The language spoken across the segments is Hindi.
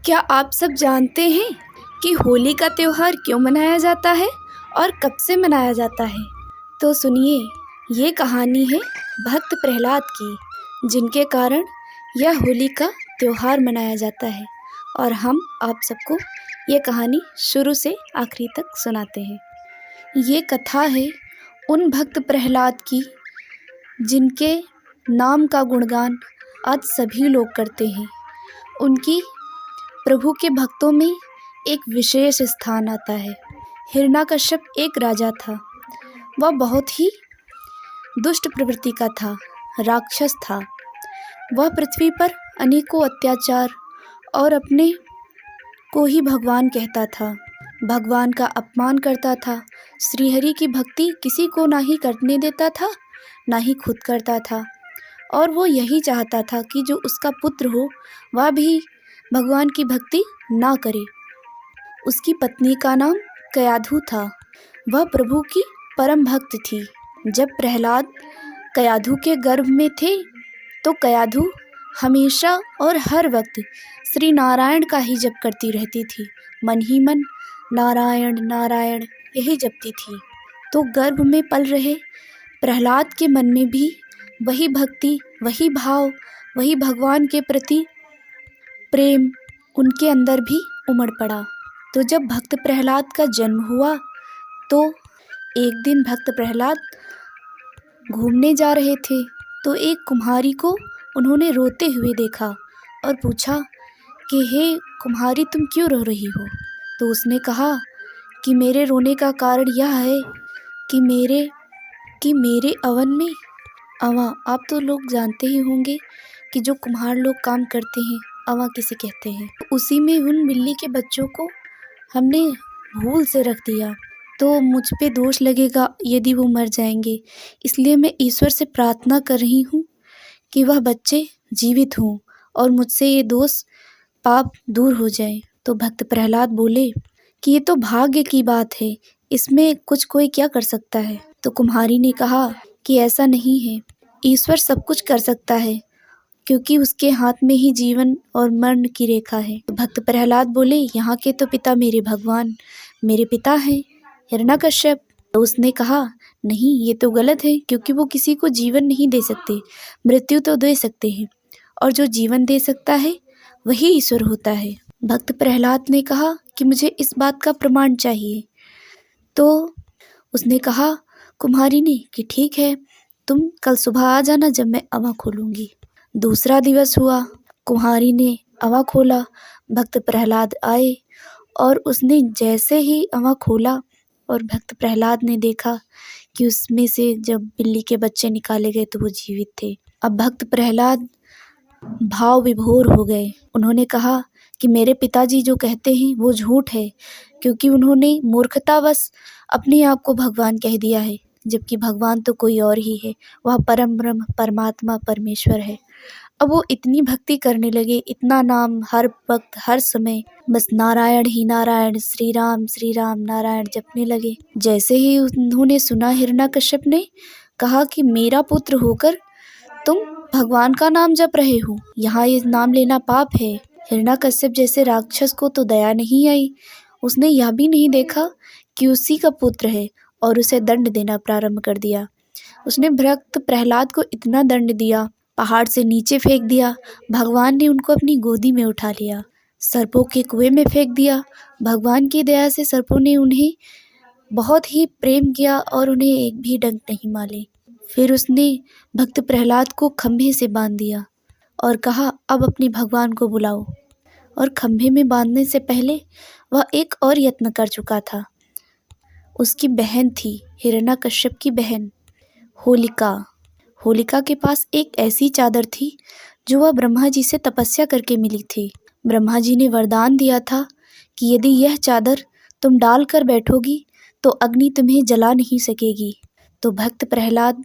क्या आप सब जानते हैं कि होली का त्योहार क्यों मनाया जाता है और कब से मनाया जाता है? तो सुनिए, ये कहानी है भक्त प्रहलाद की, जिनके कारण यह होली का त्योहार मनाया जाता है। और हम आप सबको ये कहानी शुरू से आखिरी तक सुनाते हैं। ये कथा है उन भक्त प्रहलाद की, जिनके नाम का गुणगान आज सभी लोग करते हैं। उनकी प्रभु के भक्तों में एक विशेष स्थान आता है। हिरण्यकश्यप एक राजा था। वह बहुत ही दुष्ट प्रवृत्ति का था, राक्षस था। वह पृथ्वी पर अनेकों अत्याचार और अपने को ही भगवान कहता था, भगवान का अपमान करता था। श्रीहरि की भक्ति किसी को ना ही करने देता था, ना ही खुद करता था। और वो यही चाहता था कि जो उसका पुत्र हो वह भी भगवान की भक्ति ना करे। उसकी पत्नी का नाम कयाधु था। वह प्रभु की परम भक्त थी। जब प्रहलाद कयाधु के गर्भ में थे तो कयाधु हमेशा और हर वक्त श्री नारायण का ही जप करती रहती थी। मन ही मन नारायण नारायण यही जपती थी। तो गर्भ में पल रहे प्रहलाद के मन में भी वही भक्ति, वही भाव, वही भगवान के प्रति प्रेम उनके अंदर भी उमड़ पड़ा। तो जब भक्त प्रहलाद का जन्म हुआ तो एक दिन भक्त प्रहलाद घूमने जा रहे थे तो एक कुम्हारी को उन्होंने रोते हुए देखा और पूछा कि हे कुम्हारी, तुम क्यों रो रही हो? तो उसने कहा कि मेरे रोने का कारण यह है कि मेरे अवन में अवां, आप तो लोग जानते ही होंगे कि जो कुम्हार लोग काम करते हैं अवां किसे कहते हैं। उसी में उन बिल्ली के बच्चों को हमने भूल से रख दिया, तो मुझ पे दोष लगेगा यदि वो मर जाएंगे। इसलिए मैं ईश्वर से प्रार्थना कर रही हूँ कि वह बच्चे जीवित हों और मुझसे ये दोष पाप दूर हो जाए। तो भक्त प्रहलाद बोले कि ये तो भाग्य की बात है, इसमें कुछ कोई क्या कर सकता है। तो कुम्हारी ने कहा कि ऐसा नहीं है, ईश्वर सब कुछ कर सकता है क्योंकि उसके हाथ में ही जीवन और मरण की रेखा है। तो भक्त प्रहलाद बोले, यहाँ के तो पिता मेरे भगवान, मेरे पिता हैं हिरण्यकश्यप। तो उसने कहा नहीं, ये तो गलत है क्योंकि वो किसी को जीवन नहीं दे सकते, मृत्यु तो दे सकते हैं, और जो जीवन दे सकता है वही ईश्वर होता है। भक्त प्रहलाद ने कहा कि मुझे इस बात का प्रमाण चाहिए। तो उसने कहा कुम्हारी ने कि ठीक है, तुम कल सुबह आ जाना जब मैं अवां खोलूंगी। दूसरा दिवस हुआ, कुम्हारी ने अवां खोला, भक्त प्रहलाद आए और उसने जैसे ही अवां खोला और भक्त प्रहलाद ने देखा कि उसमें से जब बिल्ली के बच्चे निकाले गए तो वो जीवित थे। अब भक्त प्रहलाद भाव विभोर हो गए। उन्होंने कहा कि मेरे पिताजी जो कहते हैं वो झूठ है, क्योंकि उन्होंने मूर्खतावश अपने आप को भगवान कह दिया है, जबकि भगवान तो कोई और ही है, वह परम ब्रह्म परमात्मा परमेश्वर है। अब वो इतनी भक्ति करने लगे, इतना नाम हर वक्त हर समय बस नारायण ही नारायण, श्री राम नारायण जपने लगे। जैसे ही उन्होंने सुना हिरण्यकश्यप ने कहा कि मेरा पुत्र होकर तुम भगवान का नाम जप रहे हो, यहाँ ये नाम लेना पाप है। हिरण्यकश्यप जैसे राक्षस को तो दया नहीं आई। उसने यह भी नहीं देखा कि उसी का पुत्र है और उसे दंड देना प्रारंभ कर दिया। उसने भक्त प्रहलाद को इतना दंड दिया, पहाड़ से नीचे फेंक दिया। भगवान ने उनको अपनी गोदी में उठा लिया, सर्पों के कुएं में फेंक दिया। भगवान की दया से सर्पों ने उन्हें बहुत ही प्रेम किया और उन्हें एक भी डंक नहीं मारे। फिर उसने भक्त प्रहलाद को खंभे से बांध दिया और कहा अब अपने भगवान को बुलाओ। और खंभे में बांधने से पहले वह एक और यत्न कर चुका था। उसकी बहन थी, हिरण्यकश्यप की बहन होलिका। होलिका के पास एक ऐसी चादर थी जो वह ब्रह्मा जी से तपस्या करके मिली थी। ब्रह्मा जी ने वरदान दिया था कि यदि यह चादर तुम डाल कर बैठोगी तो अग्नि तुम्हें जला नहीं सकेगी। तो भक्त प्रहलाद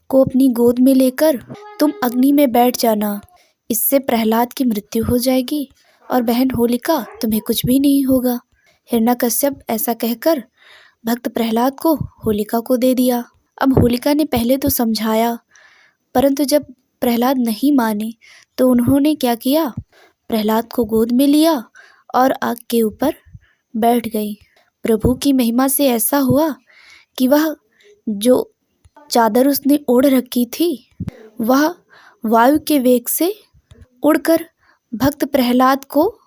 को अपनी गोद में लेकर तुम अग्नि में बैठ जाना, इससे प्रहलाद की मृत्यु हो जाएगी और बहन होलिका तुम्हें कुछ भी नहीं होगा। हिरण्यकश्यप ऐसा कहकर भक्त प्रहलाद को होलिका को दे दिया। अब होलिका ने पहले तो समझाया, परंतु जब प्रहलाद नहीं माने तो उन्होंने क्या किया, प्रहलाद को गोद में लिया और आग के ऊपर बैठ गई। प्रभु की महिमा से ऐसा हुआ कि वह जो चादर उसने ओढ़ रखी थी वह वायु के वेग से उड़कर भक्त प्रहलाद को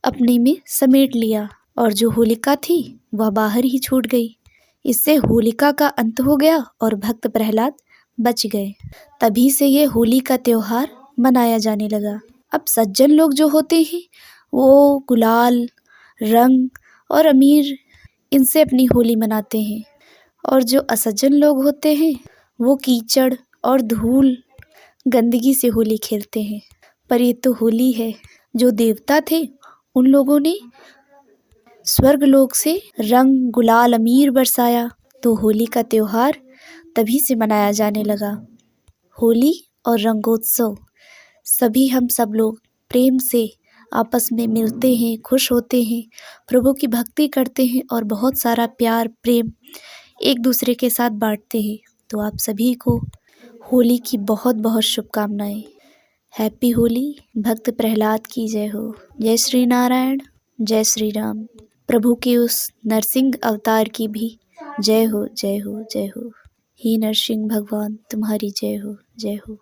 अपने में समेट लिया और जो होलिका थी वह बाहर ही छूट गई। इससे होलिका का अंत हो गया और भक्त प्रहलाद बच गए। तभी से ये होली का त्योहार मनाया जाने लगा। अब सज्जन लोग जो होते हैं वो गुलाल, रंग और अमीर इनसे अपनी होली मनाते हैं और जो असज्जन लोग होते हैं वो कीचड़ और धूल, गंदगी से होली खेलते हैं। पर ये तो होली है। जो देवता थे उन लोगों ने स्वर्गलोक से रंग, गुलाल, अमीर बरसाया, तो होली का त्योहार तभी से मनाया जाने लगा। होली और रंगोत्सव सभी हम सब लोग प्रेम से आपस में मिलते हैं, खुश होते हैं, प्रभु की भक्ति करते हैं और बहुत सारा प्यार प्रेम एक दूसरे के साथ बांटते हैं। तो आप सभी को होली की बहुत बहुत शुभकामनाएं। हैप्पी होली। भक्त प्रहलाद की जय हो। जय श्री नारायण, जय श्री राम। प्रभु के उस नरसिंह अवतार की भी जय हो, जय हो, जय हो। हे नरसिंह भगवान तुम्हारी जय हो, जय हो।